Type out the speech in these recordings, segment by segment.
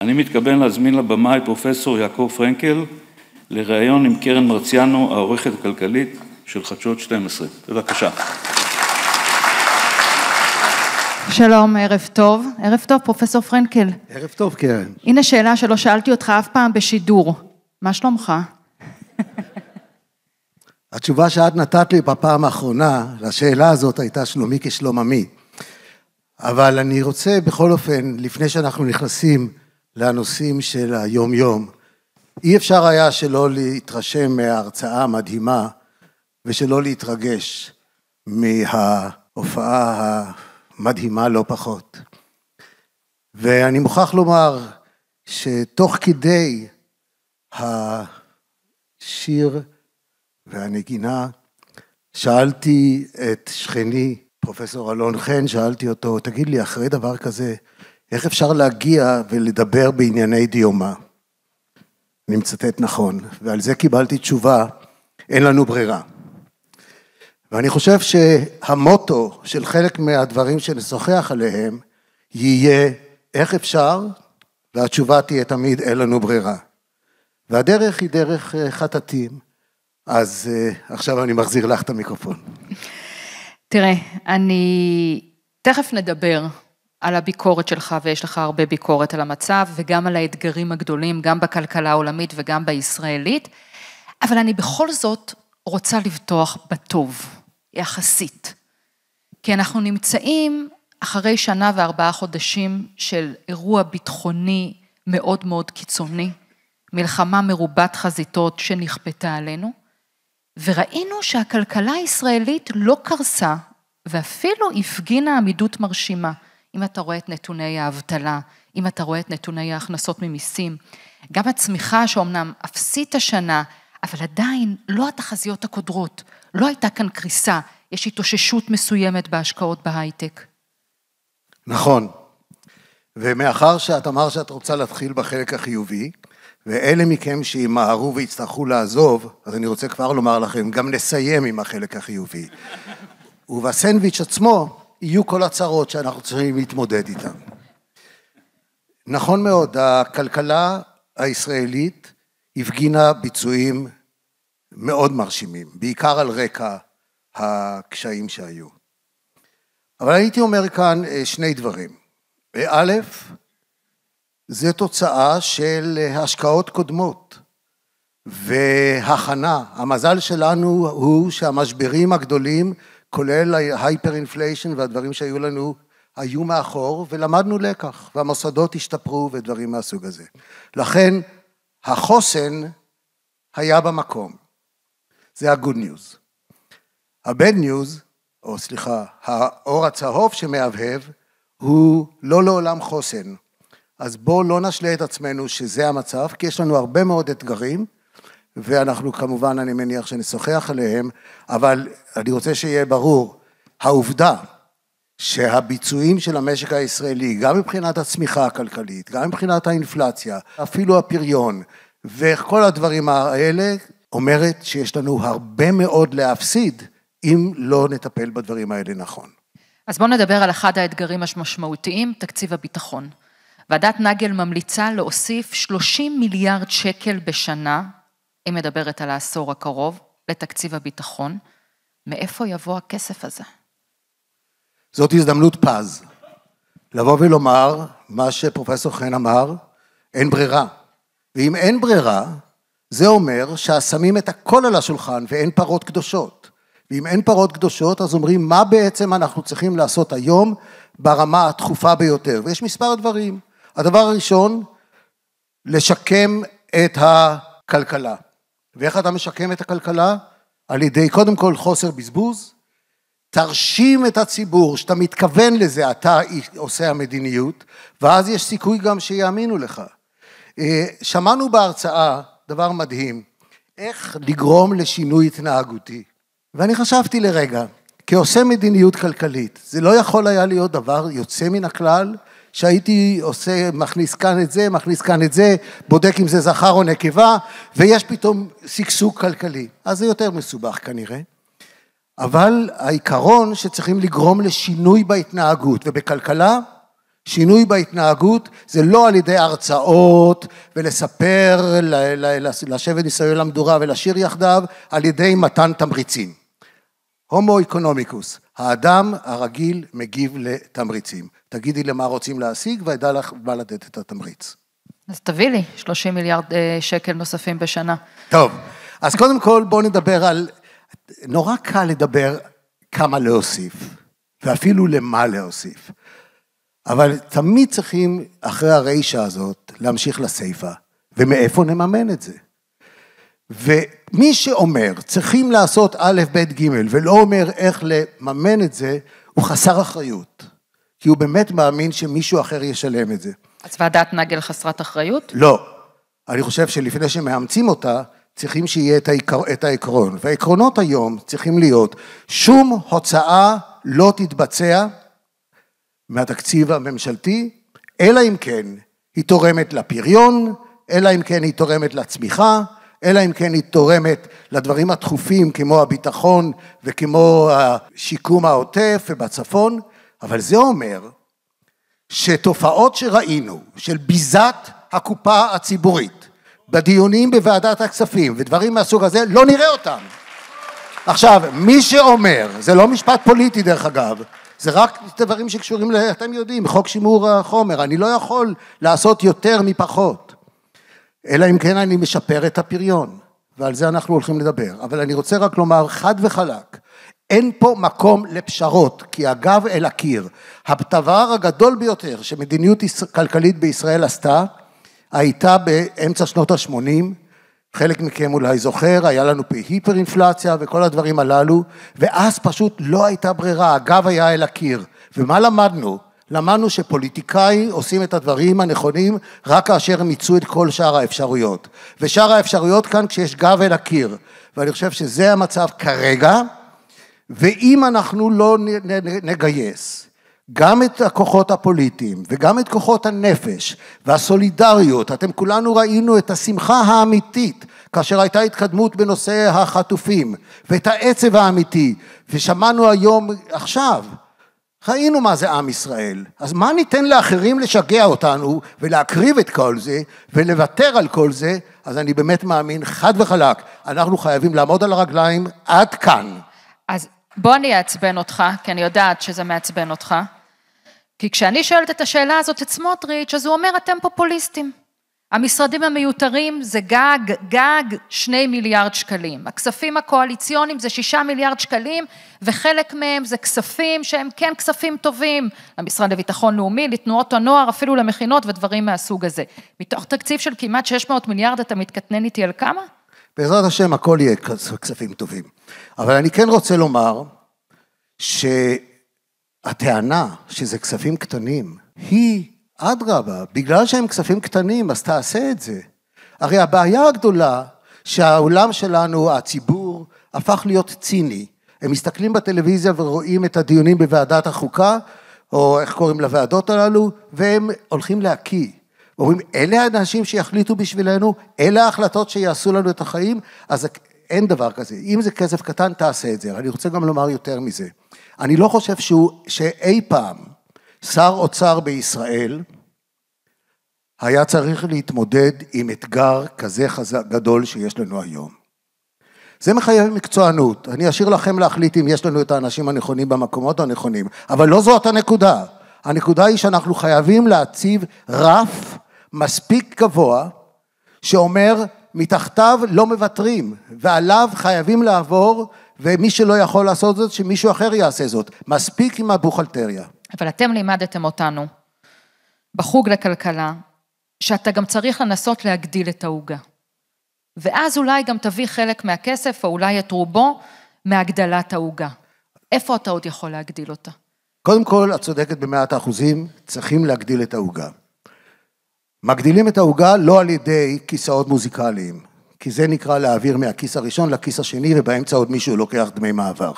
אני מתכוון להזמין לבמה את פרופסור יעקב פרנקל, לראיון עם קרן מרציאנו, העורכת הכלכלית של חדשות 12. בבקשה. שלום, ערב טוב. ערב טוב, פרופסור פרנקל. ערב טוב, קרן. הנה שאלה שלא שאלתי אותך אף פעם בשידור. מה שלומך? התשובה שאת נתת לי בפעם האחרונה, לשאלה הזאת הייתה שלומי כשלום עמי. אבל אני רוצה בכל אופן, לפני שאנחנו נכנסים לנושאים של היום-יום, אי אפשר היה שלא להתרשם מההרצאה המדהימה, ושלא להתרגש מההופעה המדהימה לא פחות. ואני מוכרח לומר שתוך כדי השיר והנגינה, שאלתי את שכני, פרופסור אלון חן, שאלתי אותו, תגיד לי, אחרי דבר כזה, איך אפשר להגיע ולדבר בענייני דיומה? אני מצטט נכון, ועל זה קיבלתי תשובה, אין לנו ברירה. ואני חושב שהמוטו של חלק מהדברים שנשוחח עליהם, יהיה איך אפשר, והתשובה תהיה תמיד אין לנו ברירה. והדרך היא דרך חטטים, אז עכשיו אני מחזיר לך את המיקרופון. תראה, אני תכף נדבר על הביקורת שלך, ויש לך הרבה ביקורת על המצב, וגם על האתגרים הגדולים, גם בכלכלה העולמית וגם בישראלית, אבל אני בכל זאת רוצה לבטוח בטוב, יחסית. כי אנחנו נמצאים אחרי 1 ו4 חודשים של אירוע ביטחוני מאוד מאוד קיצוני, מלחמה מרובת חזיתות שנכפתה עלינו, וראינו שהכלכלה הישראלית לא קרסה, ואפילו הפגינה עמידות מרשימה. אם אתה רואה את נתוני האבטלה, אם אתה רואה את נתוני ההכנסות ממיסים, גם הצמיחה שאומנם אפסית השנה, אבל עדיין לא התחזיות הקודרות, לא הייתה כאן קריסה, יש התאוששות מסוימת בהשקעות בהייטק. נכון, ומאחר שאת אמר שאת רוצה להתחיל בחלק החיובי, ואלה מכם שימהרו ויצטרכו לעזוב, אז אני רוצה כבר לומר לכם, גם נסיים עם החלק החיובי. ובסנדוויץ' עצמו יהיו כל הצרות שאנחנו צריכים להתמודד איתן. נכון מאוד, הכלכלה הישראלית הפגינה ביצועים מאוד מרשימים, בעיקר על רקע הקשיים שהיו. אבל הייתי אומר כאן 2 דברים. א', זה תוצאה של השקעות קודמות והכנה. המזל שלנו הוא שהמשברים הגדולים, כולל ההייפר-אינפליישן והדברים שהיו לנו, היו מאחור ולמדנו לקח, והמוסדות השתפרו ודברים מהסוג הזה. לכן החוסן היה במקום. זה ה-good news. ה-bad news, או סליחה, האור הצהוב שמהבהב, הוא לא לעולם חוסן. אז בואו לא נשלה את עצמנו שזה המצב, כי יש לנו הרבה מאוד אתגרים, ואנחנו כמובן, אני מניח שנשוחח עליהם, אבל אני רוצה שיהיה ברור, העובדה שהביצועים של המשק הישראלי, גם מבחינת הצמיחה הכלכלית, גם מבחינת האינפלציה, אפילו הפריון, וכל הדברים האלה, אומרת שיש לנו הרבה מאוד להפסיד, אם לא נטפל בדברים האלה נכון. אז בואו נדבר על אחד האתגרים המשמעותיים, תקציב הביטחון. ועדת נגל ממליצה להוסיף 30 מיליארד שקל בשנה, היא מדברת על העשור הקרוב, לתקציב הביטחון. מאיפה יבוא הכסף הזה? זאת הזדמנות פז, לבוא ולומר מה שפרופסור חן אמר, אין ברירה. ואם אין ברירה, זה אומר ששמים את הכל על השולחן ואין פרות קדושות. ואם אין פרות קדושות, אז אומרים מה בעצם אנחנו צריכים לעשות היום ברמה הדחופה ביותר. ויש מספר דברים. הדבר הראשון, לשקם את הכלכלה. ואיך אתה משקם את הכלכלה? על ידי קודם כל חוסר בזבוז, תרשים את הציבור, שאתה מתכוון לזה, אתה עושה המדיניות, ואז יש סיכוי גם שיאמינו לך. שמענו בהרצאה דבר מדהים, איך לגרום לשינוי התנהגותי. ואני חשבתי לרגע, כעושה מדיניות כלכלית, זה לא יכול היה להיות דבר יוצא מן הכלל, שהייתי עושה, מכניס כאן את זה, מכניס כאן את זה, בודק אם זה זכר או נקבה, ויש פתאום סגסוג כלכלי. אז זה יותר מסובך כנראה. אבל העיקרון שצריכים לגרום לשינוי בהתנהגות, ובכלכלה שינוי בהתנהגות זה לא על ידי הרצאות ולספר, לשבת ישראל למדורה ולשיר יחדיו, על ידי מתן תמריצים. הומו אקונומיקוס, האדם הרגיל מגיב לתמריצים. תגידי למה רוצים להשיג וידע לך מה לתת את התמריץ. אז תביא לי 30 מיליארד שקל נוספים בשנה. טוב, אז קודם כל בואו נדבר על, נורא קל לדבר כמה להוסיף, ואפילו למה להוסיף. אבל תמיד צריכים אחרי הרעישה הזאת להמשיך לסייפה, ומאיפה נממן את זה. ומי שאומר צריכים לעשות א' ב' ג' ולא אומר איך לממן את זה, הוא חסר אחריות. כי הוא באמת מאמין שמישהו אחר ישלם את זה. אז ועדת נגל חסרת אחריות? לא. אני חושב שלפני שמאמצים אותה, צריכים שיהיה את העקרון. והעקרונות היום צריכים להיות, שום הוצאה לא תתבצע מהתקציב הממשלתי, אלא אם כן היא תורמת לפריון, אלא אם כן היא תורמת לצמיחה, אלא אם כן היא תורמת לדברים הדחופים כמו הביטחון וכמו השיקום העוטף ובצפון, אבל זה אומר שתופעות שראינו של ביזת הקופה הציבורית בדיונים בוועדת הכספים ודברים מהסוג הזה, לא נראה אותם. עכשיו, מי שאומר, זה לא משפט פוליטי דרך אגב, זה רק דברים שקשורים, אתם יודעים, חוק שימור החומר, אני לא יכול לעשות יותר מפחות, אלא אם כן אני משפר את הפריון, ועל זה אנחנו הולכים לדבר. אבל אני רוצה רק לומר חד וחלק, אין פה מקום לפשרות, כי הגב אל הקיר. הדבר הגדול ביותר שמדיניות כלכלית בישראל עשתה, הייתה באמצע שנות ה-80, חלק מכם אולי זוכר, היה לנו פה היפר-אינפלציה וכל הדברים הללו, ואז פשוט לא הייתה ברירה, הגב היה אל הקיר. ומה למדנו? למדנו שפוליטיקאי עושים את הדברים הנכונים רק כאשר הם מיצו את כל שאר האפשרויות. ושאר האפשרויות כאן כשיש גב אל הקיר. ואני חושב שזה המצב כרגע, ואם אנחנו לא נגייס גם את הכוחות הפוליטיים וגם את כוחות הנפש והסולידריות, אתם כולנו ראינו את השמחה האמיתית כאשר הייתה התקדמות בנושא החטופים ואת העצב האמיתי, ושמענו היום עכשיו, ראינו מה זה עם ישראל, אז מה ניתן לאחרים לשגע אותנו ולהקריב את כל זה ולוותר על כל זה? אז אני באמת מאמין חד וחלק, אנחנו חייבים לעמוד על הרגליים עד כאן. אז בוא אני אעצבן אותך, כי אני יודעת שזה מעצבן אותך, כי כשאני שואלת את השאלה הזאת את סמוטריץ', אז הוא אומר, אתם פופוליסטים. המשרדים המיותרים זה גג 2 מיליארד שקלים. הכספים הקואליציוניים זה 6 מיליארד שקלים, וחלק מהם זה כספים שהם כן כספים טובים, למשרד לביטחון לאומי, לתנועות הנוער, אפילו למכינות ודברים מהסוג הזה. מתוך תקציב של כמעט 600 מיליארד, אתה מתקטנן איתי על כמה? בעזרת השם, הכל יהיה כספים טובים. אבל אני כן רוצה לומר שהטענה שזה כספים קטנים, היא אדרבה, בגלל שהם כספים קטנים, אז תעשה את זה. הרי הבעיה הגדולה שהעולם שלנו, הציבור, הפך להיות ציני. הם מסתכלים בטלוויזיה ורואים את הדיונים בוועדת החוקה, או איך קוראים לוועדות הללו, והם הולכים להקיא. אומרים, אלה האנשים שיחליטו בשבילנו, אלה ההחלטות שיעשו לנו את החיים, אז אין דבר כזה. אם זה כסף קטן, תעשה את זה. אני רוצה גם לומר יותר מזה. אני לא חושב שאי פעם שר אוצר בישראל היה צריך להתמודד עם אתגר כזה גדול שיש לנו היום. זה מחייב מקצוענות. אני אשאיר לכם להחליט אם יש לנו את האנשים הנכונים במקומות הנכונים, אבל לא זאת הנקודה. הנקודה היא שאנחנו חייבים להציב רף מספיק גבוה, שאומר מתחתיו לא מוותרים, ועליו חייבים לעבור, ומי שלא יכול לעשות זאת, שמישהו אחר יעשה זאת. מספיק עם הבוכלטריה. אבל אתם לימדתם אותנו, בחוג לכלכלה, שאתה גם צריך לנסות להגדיל את העוגה. ואז אולי גם תביא חלק מהכסף, או אולי את רובו, מהגדלת העוגה. איפה אתה עוד יכול להגדיל אותה? קודם כל, את צודקת ב100%, צריכים להגדיל את העוגה. מגדילים את העוגה לא על ידי כיסאות מוזיקליים, כי זה נקרא להעביר מהכיס הראשון לכיס השני, ובאמצע עוד מישהו לוקח דמי מעבר.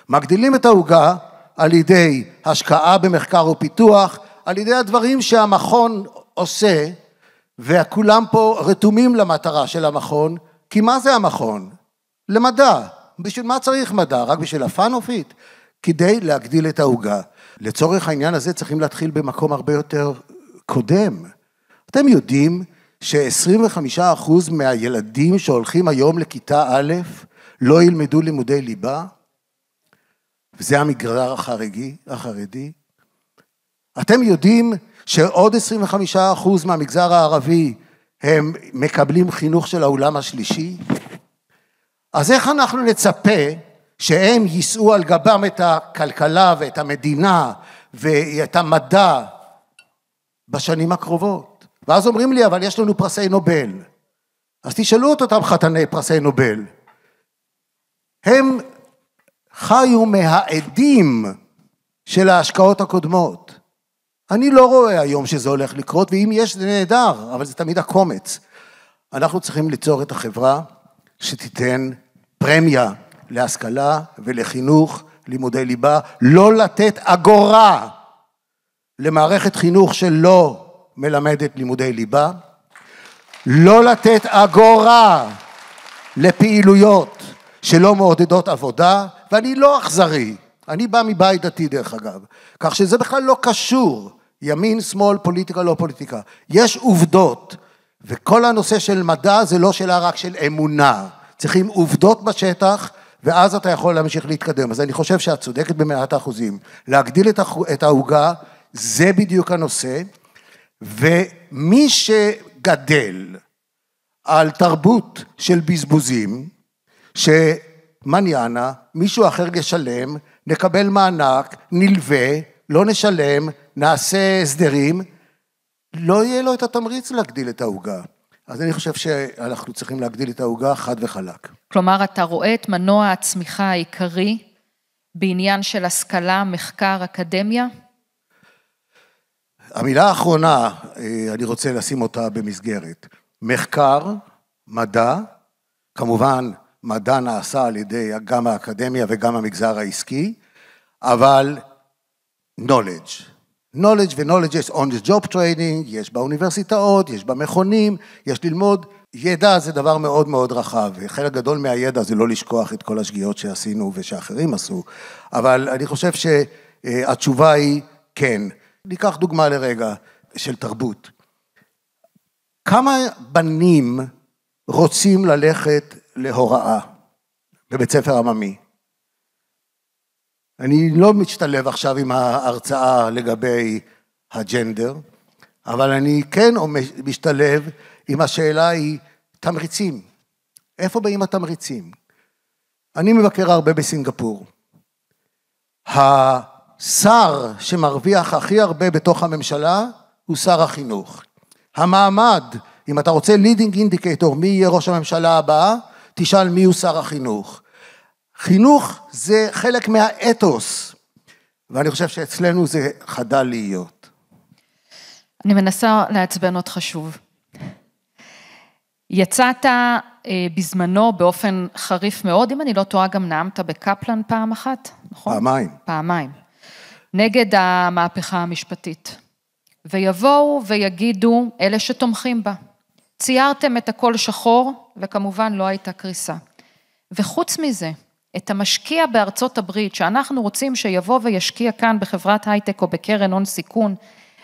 מגדילים את העוגה על ידי השקעה במחקר ופיתוח, על ידי הדברים שהמכון עושה, וכולם פה רתומים למטרה של המכון, כי מה זה המכון? למדע. בשביל מה צריך מדע? רק בשביל הפאן אופית? כדי להגדיל את העוגה. לצורך העניין הזה צריכים להתחיל במקום הרבה יותר קודם. אתם יודעים ש25% מהילדים שהולכים היום לכיתה א' לא ילמדו לימודי ליבה? וזה המגזר החרדי. אתם יודעים שעוד 25% מהמגזר הערבי הם מקבלים חינוך של העולם השלישי? אז איך אנחנו נצפה שהם יישאו על גבם את הכלכלה ואת המדינה ואת המדע בשנים הקרובות? ואז אומרים לי, אבל יש לנו פרסי נובל. אז תשאלו את אותם חתני פרסי נובל. הם חיו מהעדים של ההשקעות הקודמות. אני לא רואה היום שזה הולך לקרות, ואם יש זה נהדר, אבל זה תמיד הקומץ. אנחנו צריכים ליצור את החברה שתיתן פרמיה להשכלה ולחינוך, לימודי ליבה, לא לתת אגורה למערכת חינוך שלא מלמדת לימודי ליבה, לא לתת אגורה לפעילויות שלא מעודדות עבודה, ואני לא אכזרי, אני בא מבית דתי דרך אגב, כך שזה בכלל לא קשור, ימין, שמאל, פוליטיקה, לא פוליטיקה, יש עובדות, וכל הנושא של מדע זה לא שאלה רק של אמונה, צריכים עובדות בשטח, ואז אתה יכול להמשיך להתקדם, אז אני חושב שאת צודקת ב100%, להגדיל את העוגה, זה בדיוק הנושא, ומי שגדל על תרבות של בזבוזים, שמניאנה, מישהו אחר ישלם, נקבל מענק, נלווה, לא נשלם, נעשה הסדרים, לא יהיה לו את התמריץ להגדיל את העוגה. אז אני חושב שאנחנו צריכים להגדיל את העוגה חד וחלק. כלומר, אתה רואה את מנוע הצמיחה העיקרי בעניין של השכלה, מחקר, אקדמיה? המילה האחרונה, אני רוצה לשים אותה במסגרת. מחקר, מדע, כמובן מדע נעשה על ידי גם האקדמיה וגם המגזר העסקי, אבל knowledge. knowledge ו-knowledge is on the job training, יש באוניברסיטאות, יש במכונים, יש ללמוד. ידע זה דבר מאוד מאוד רחב, וחלק גדול מהידע זה לא לשכוח את כל השגיאות שעשינו ושאחרים עשו, אבל אני חושב שהתשובה היא כן. ניקח דוגמה לרגע של תרבות. כמה בנים רוצים ללכת להוראה בבית ספר עממי? אני לא משתלב עכשיו עם ההרצאה לגבי הג'נדר, אבל אני כן משתלב עם השאלה היא תמריצים. איפה באים התמריצים? אני מבקר הרבה בסינגפור. השר שמרוויח הכי הרבה בתוך הממשלה הוא שר החינוך. המעמד, אם אתה רוצה leading indicator, מי יהיה ראש הממשלה הבאה, תשאל מי הוא שר החינוך. חינוך זה חלק מהאתוס, ואני חושב שאצלנו זה חדל להיות. אני מנסה לעצבן אותך שוב. יצאת בזמנו באופן חריף מאוד, אם אני לא טועה גם נאמת בקפלן פעם אחת, נכון? פעמיים. נגד המהפכה המשפטית. ויבואו ויגידו אלה שתומכים בה. ציירתם את הכל שחור, וכמובן לא הייתה קריסה. וחוץ מזה, את המשקיע בארצות הברית, שאנחנו רוצים שיבוא וישקיע כאן בחברת הייטק או בקרן הון סיכון,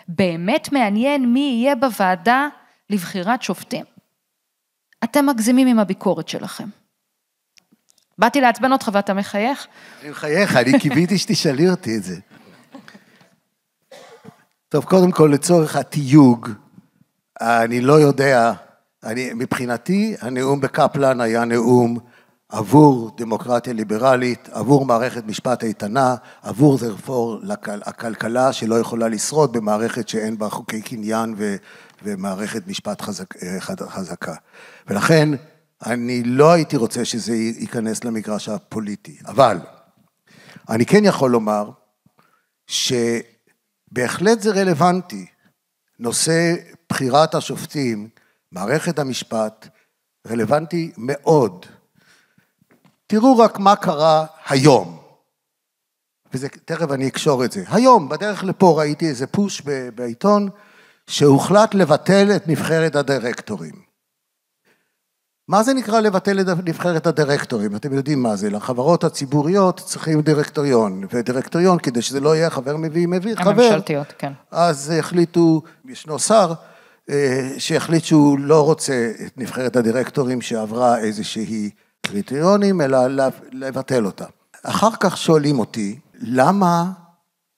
באמת מעניין מי יהיה בוועדה לבחירת שופטים. אתם מגזימים עם הביקורת שלכם. באתי לעצבן אותך ואתה מחייך? אני מחייך, אני קיוויתי שתשאלי אותי את זה. טוב, קודם כל לצורך התיוג, אני לא יודע, מבחינתי הנאום בקפלן היה נאום עבור דמוקרטיה ליברלית, עבור מערכת משפט איתנה, עבור תherefore הכלכלה שלא יכולה לשרוד במערכת שאין בה חוקי קניין ומערכת משפט חזקה. ולכן אני לא הייתי רוצה שזה ייכנס למגרש הפוליטי, אבל אני כן יכול לומר שבהחלט זה רלוונטי, נושא בחירת השופטים, מערכת המשפט, רלוונטי מאוד. תראו רק מה קרה היום, וזה, תכף אני אקשור את זה. היום, בדרך לפה ראיתי איזה פוש בעיתון, שהוחלט לבטל את נבחרת הדירקטורים. מה זה נקרא לבטל את נבחרת הדירקטורים? אתם יודעים מה זה, לחברות הציבוריות צריכים דירקטוריון, ודירקטוריון כדי שזה לא יהיה חבר מביא חבר. הממשלתיות, כן. אז החליטו, ישנו שר, שהחליט שהוא לא רוצה את נבחרת הדירקטורים שעברה איזושהי קריטריונים, אלא לבטל אותה. אחר כך שואלים אותי, למה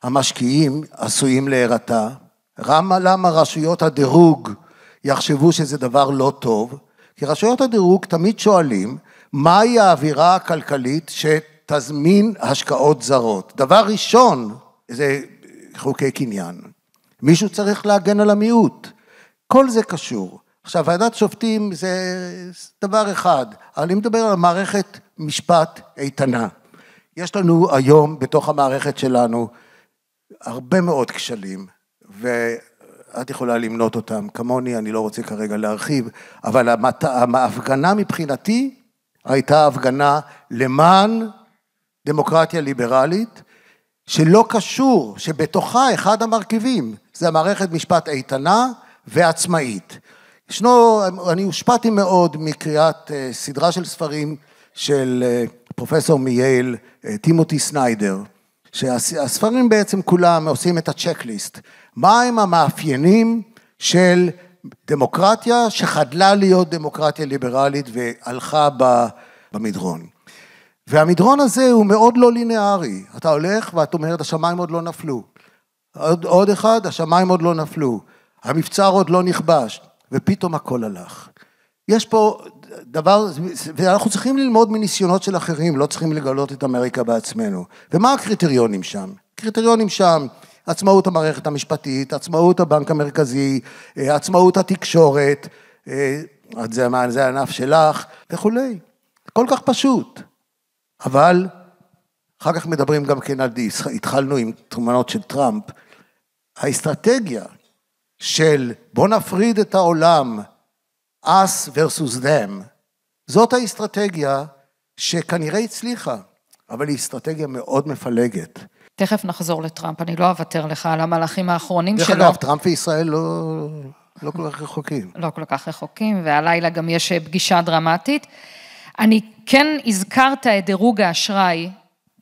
המשקיעים עשויים להירתע? למה רשויות הדירוג יחשבו שזה דבר לא טוב? כי רשויות הדירוג תמיד שואלים, מהי האווירה הכלכלית שתזמין השקעות זרות? דבר ראשון, זה חוקי קניין. מישהו צריך להגן על המיעוט. כל זה קשור. עכשיו, ועדת שופטים זה דבר אחד. אני מדבר על מערכת משפט איתנה. יש לנו היום בתוך המערכת שלנו הרבה מאוד כשלים, ואת יכולה למנות אותם כמוני, אני לא רוצה כרגע להרחיב, אבל ההפגנה מבחינתי הייתה הפגנה למען דמוקרטיה ליברלית, שלא קשור, שבתוכה אחד המרכיבים, זה המערכת משפט איתנה ועצמאית. אני הושפעתי מאוד מקריאת סדרה של ספרים של פרופסור מייל, טימותי סניידר, שהספרים בעצם כולם עושים את הצ'קליסט. מה הם המאפיינים של דמוקרטיה שחדלה להיות דמוקרטיה ליברלית והלכה במדרון. והמדרון הזה הוא מאוד לא לינארי. אתה הולך ואת אומרת, השמיים עוד לא נפלו. עוד אחד, השמיים עוד לא נפלו. המבצר עוד לא נכבש, ופתאום הכל הלך. יש פה דבר, ואנחנו צריכים ללמוד מניסיונות של אחרים, לא צריכים לגלות את אמריקה בעצמנו. ומה הקריטריונים שם? קריטריונים שם, עצמאות המערכת המשפטית, עצמאות הבנק המרכזי, עצמאות התקשורת, זה הענף שלך, וכולי. כל כך פשוט. אבל, אחר כך מדברים גם כן על דיס, התחלנו עם תמונות של טראמפ, האסטרטגיה של בוא נפריד את העולם, us versus them, זאת האסטרטגיה שכנראה הצליחה, אבל היא אסטרטגיה מאוד מפלגת. תכף נחזור לטראמפ, אני לא אוותר לך על המהלכים האחרונים שלו. דרך אגב, טראמפ וישראל לא כל כך רחוקים. לא כל כך רחוקים, והלילה גם יש פגישה דרמטית. אני כן הזכרת את דירוג האשראי,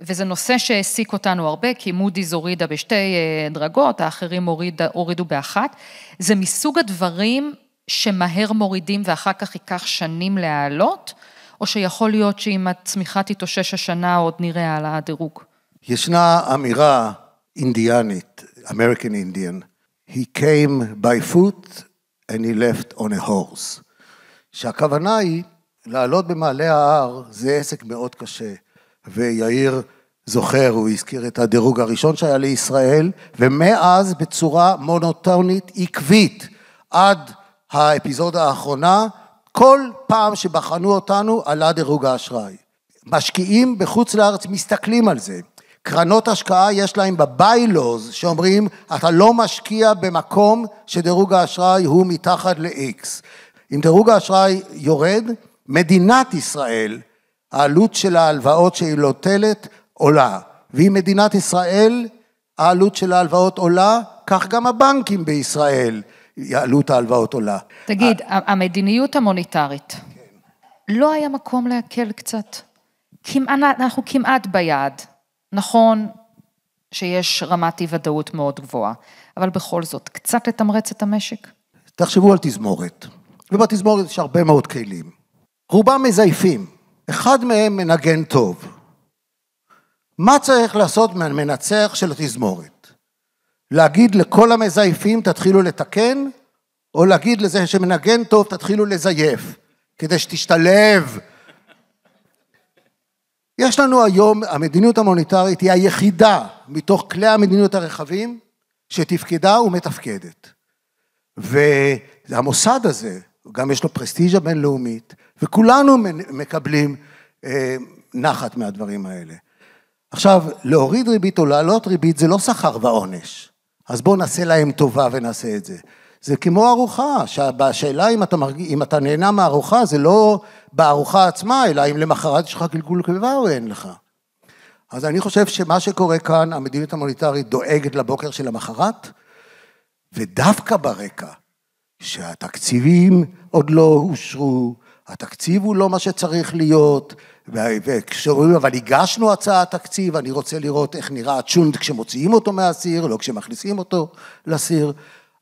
וזה נושא שהעסיק אותנו הרבה, כי מודי'ס הורידה בשתי דרגות, האחרים הורידו באחת. זה מסוג הדברים שמהר מורידים ואחר כך ייקח שנים להעלות, או שיכול להיות שאם הצמיחה תתאושש השנה עוד נראה על הדירוג? ישנה אמירה אינדיאנית, American Indian, he came by foot and he left on a horse. שהכוונה היא, לעלות במעלה ההר זה עסק מאוד קשה, ויאיר זוכר, הוא הזכיר את הדירוג הראשון שהיה לישראל, ומאז בצורה מונוטונית עקבית, עד האפיזודה האחרונה, כל פעם שבחנו אותנו עלה דירוג האשראי. משקיעים בחוץ לארץ מסתכלים על זה. קרנות השקעה יש להם בביילוז שאומרים, אתה לא משקיע במקום שדירוג האשראי הוא מתחת ל-X. אם דירוג האשראי יורד, מדינת ישראל, העלות של ההלוואות שהיא נוטלת עולה. ואם מדינת ישראל, העלות של ההלוואות עולה, כך גם הבנקים בישראל, עלות ההלוואות עולה. תגיד, המדיניות המוניטרית, לא היה מקום להקל קצת? אנחנו כמעט ביעד. נכון שיש רמת אי ודאות מאוד גבוהה, אבל בכל זאת, קצת לתמרץ את המשק? תחשבו על תזמורת, ובתזמורת יש הרבה מאוד כלים. רובם מזייפים, אחד מהם מנגן טוב. מה צריך לעשות מהמנצח של התזמורת? להגיד לכל המזייפים תתחילו לתקן, או להגיד לזה שמנגן טוב תתחילו לזייף, כדי שתשתלב. יש לנו היום, המדיניות המוניטרית היא היחידה מתוך כלי המדיניות הרחבים, שתפקדה ומתפקדת. והמוסד הזה, גם יש לו פרסטיג'ה בינלאומית, וכולנו מקבלים נחת מהדברים האלה. עכשיו, להוריד ריבית או להעלות ריבית, זה לא שכר ועונש. אז בואו נעשה להם טובה ונעשה את זה. זה כמו ארוחה, שהשאלה אם אתה נהנה מהארוחה, זה לא בארוחה עצמה, אלא אם למחרת יש לך גלגול קיבה או אין לך. אז אני חושב שמה שקורה כאן, המדיניות המוניטרית דואגת לבוקר של המחרת, ודווקא ברקע, שהתקציבים עוד לא אושרו, התקציב הוא לא מה שצריך להיות, וכשאומרים, אבל הגשנו הצעת תקציב, אני רוצה לראות איך נראה הצ'ונד כשמוציאים אותו מהסיר, לא כשמכניסים אותו לסיר,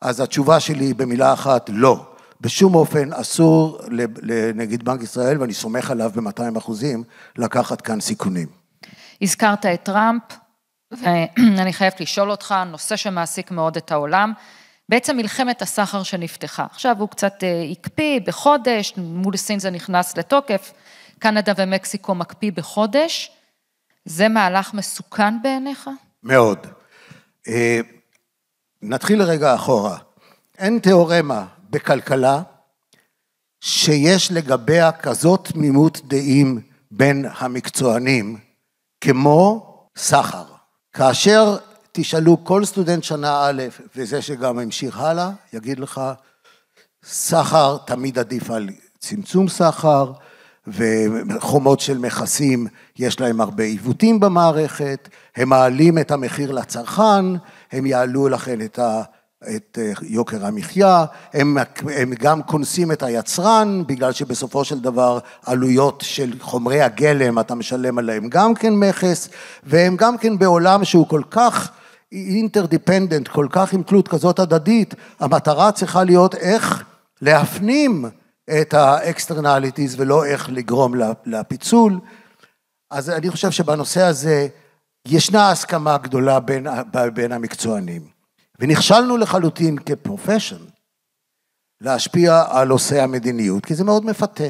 אז התשובה שלי במילה אחת, לא. בשום אופן אסור לנגיד בנק ישראל, ואני סומך עליו ב-200%, לקחת כאן סיכונים. הזכרת את טראמפ, ואני חייבת לשאול אותך, נושא שמעסיק מאוד את העולם, בעצם מלחמת הסחר שנפתחה. עכשיו הוא קצת הקפיא בחודש, מול סין זה נכנס לתוקף, קנדה ומקסיקו מקפיא בחודש, זה מהלך מסוכן בעיניך? מאוד. נתחיל לרגע אחורה. אין תיאורמה בכלכלה שיש לגביה כזאת תמימות דעים בין המקצוענים, כמו סחר. כאשר תשאלו כל סטודנט שנה א', וזה שגם המשיך הלאה, יגיד לך, סחר תמיד עדיף על צמצום סחר, וחומות של מכסים יש להם הרבה עיוותים במערכת, הם מעלים את המחיר לצרכן, הם יעלו לכן את יוקר המחיה, הם גם כונסים את היצרן, בגלל שבסופו של דבר עלויות של חומרי הגלם, אתה משלם עליהם גם כן מכס, והם גם כן בעולם שהוא כל כך אינטרדיפנדנט, כל כך עם תלות כזאת הדדית, המטרה צריכה להיות איך להפנים את האקסטרנליטיז ולא איך לגרום לפיצול. אז אני חושב שבנושא הזה ישנה הסכמה גדולה בין המקצוענים. ונכשלנו לחלוטין כפרופשן להשפיע על נושא המדיניות, כי זה מאוד מפתה.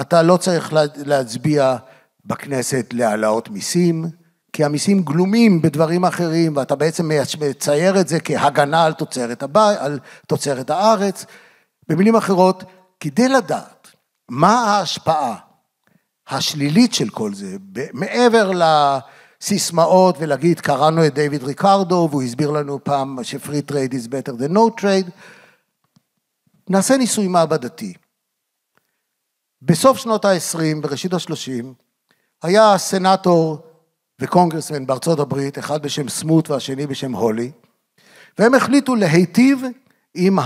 אתה לא צריך להצביע בכנסת להעלאות מיסים, כי המיסים גלומים בדברים אחרים, ואתה בעצם מצייר את זה כהגנה על תוצרת הארץ. במילים אחרות, כדי לדעת מה ההשפעה השלילית של כל זה, מעבר לסיסמאות ולהגיד, קראנו את דיוויד ריקרדו, והוא הסביר לנו פעם ש-free trade is better than no trade, נעשה ניסוי מעבדתי. בסוף שנות ה-20, בראשית ה-30, היה סנאטור וקונגרסמן בארצות הברית, אחד בשם סמוט והשני בשם הולי, והם החליטו להיטיב עם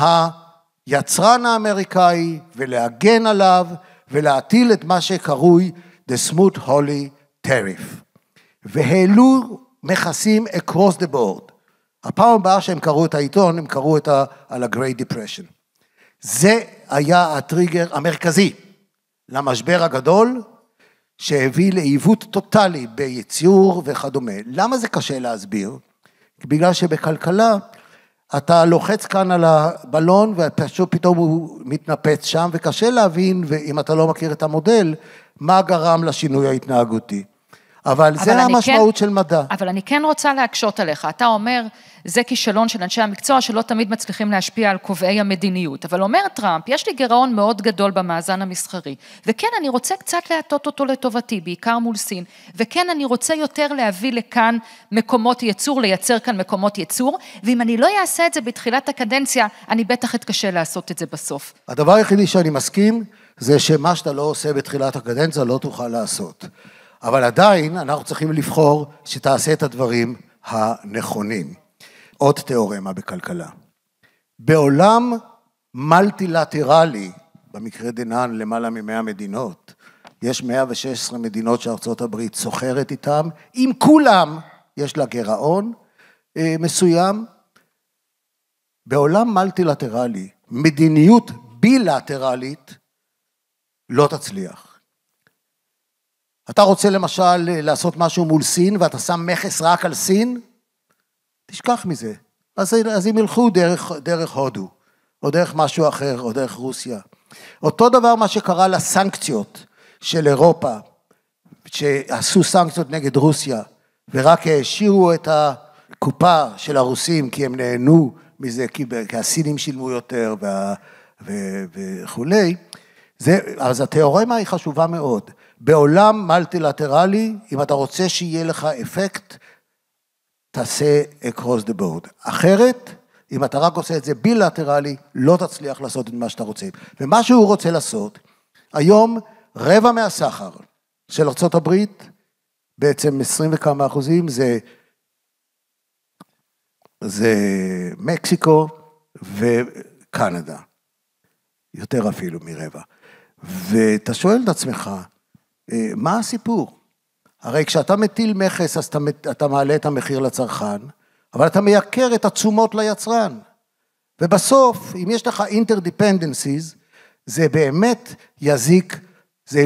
היצרן האמריקאי ולהגן עליו ולהטיל את מה שקרוי the Smoot-Hawley tariff. והעלו מכסים across the board. הפעם הבאה שהם קראו את העיתון, הם קראו על ה-Great Depression. זה היה הטריגר המרכזי למשבר הגדול, שהביא לעיוות טוטלי ביציור וכדומה. למה זה קשה להסביר? בגלל שבכלכלה אתה לוחץ כאן על הבלון ופתאום הוא מתנפץ שם, וקשה להבין, ואם אתה לא מכיר את המודל, מה גרם לשינוי ההתנהגותי. אבל זה המשמעות של מדע. אבל אני כן רוצה להקשות עליך. אתה אומר, זה כישלון של אנשי המקצוע שלא תמיד מצליחים להשפיע על קובעי המדיניות. אבל אומר טראמפ, יש לי גירעון מאוד גדול במאזן המסחרי, וכן אני רוצה קצת להטות אותו לטובתי, בעיקר מול סין, וכן אני רוצה יותר להביא לכאן מקומות ייצור, לייצר כאן מקומות ייצור, ואם אני לא אעשה את זה בתחילת הקדנציה, אני בטח אתקשה לעשות את זה בסוף. הדבר היחידי שאני מסכים, זה שמה שאתה לא עושה בתחילת הקדנציה, לא תוכל לעשות. אבל עדיין אנחנו צריכים לבחור שתעשה את הדברים הנכונים. עוד תיאורמה בכלכלה. בעולם מלטילטרלי, במקרה דנן למעלה מ100 מדינות, יש 116 מדינות שארצות הברית סוחרת איתם, עם כולם יש לה גירעון מסוים. בעולם מלטילטרלי, מדיניות בילטרלית לא תצליח. אתה רוצה למשל לעשות משהו מול סין, ואתה שם מכס רק על סין, תשכח מזה. אז הם ילכו דרך הודו, או דרך משהו אחר, או דרך רוסיה. אותו דבר מה שקרה לסנקציות של אירופה, שעשו סנקציות נגד רוסיה, ורק השאירו את הקופה של הרוסים, כי הם נהנו מזה, כי הסינים שילמו יותר וכולי. אז התיאורמה היא חשובה מאוד. בעולם מלטילטרלי, אם אתה רוצה שיהיה לך אפקט, תעשה across the board. אחרת, אם אתה רק עושה את זה בילטרלי, לא תצליח לעשות את מה שאתה רוצה. ומה שהוא רוצה לעשות, היום רבע מהסחר של ארצות הברית, בעצם 20 וכמה אחוזים, זה מקסיקו וקנדה. יותר אפילו מרבע. ואתה שואל את עצמך, מה הסיפור? הרי כשאתה מטיל מכס, אז אתה מעלה את המחיר לצרכן, אבל אתה מייקר את התשומות ליצרן. ובסוף, אם יש לך interdependencies, זה באמת יזיק, זה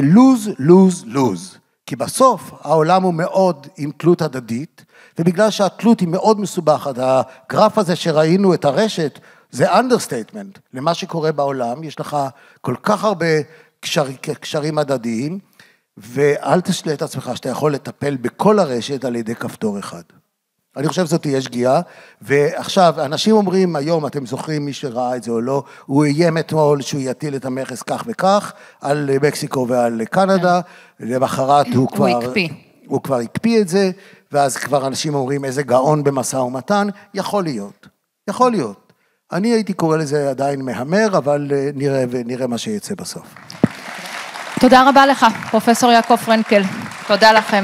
lose. כי בסוף העולם הוא מאוד עם תלות הדדית, ובגלל שהתלות היא מאוד מסובכת, הגרף הזה שראינו את הרשת, זה understatement למה שקורה בעולם, יש לך כל כך הרבה קשרים הדדיים, ואל תשלה את עצמך שאתה יכול לטפל בכל הרשת על ידי כפתור אחד. אני חושב שזאת תהיה שגיאה, ועכשיו, אנשים אומרים היום, אתם זוכרים מי שראה את זה או לא, הוא איים אתמול שהוא יטיל את המכס כך וכך, על מקסיקו ועל קנדה, למחרת הוא כבר הקפיא את זה, ואז כבר אנשים אומרים איזה גאון במשא ומתן, יכול להיות. אני הייתי קורא לזה עדיין מהמר, אבל נראה מה שיצא בסוף. תודה רבה לך, פרופסור יעקב פרנקל, תודה לכם.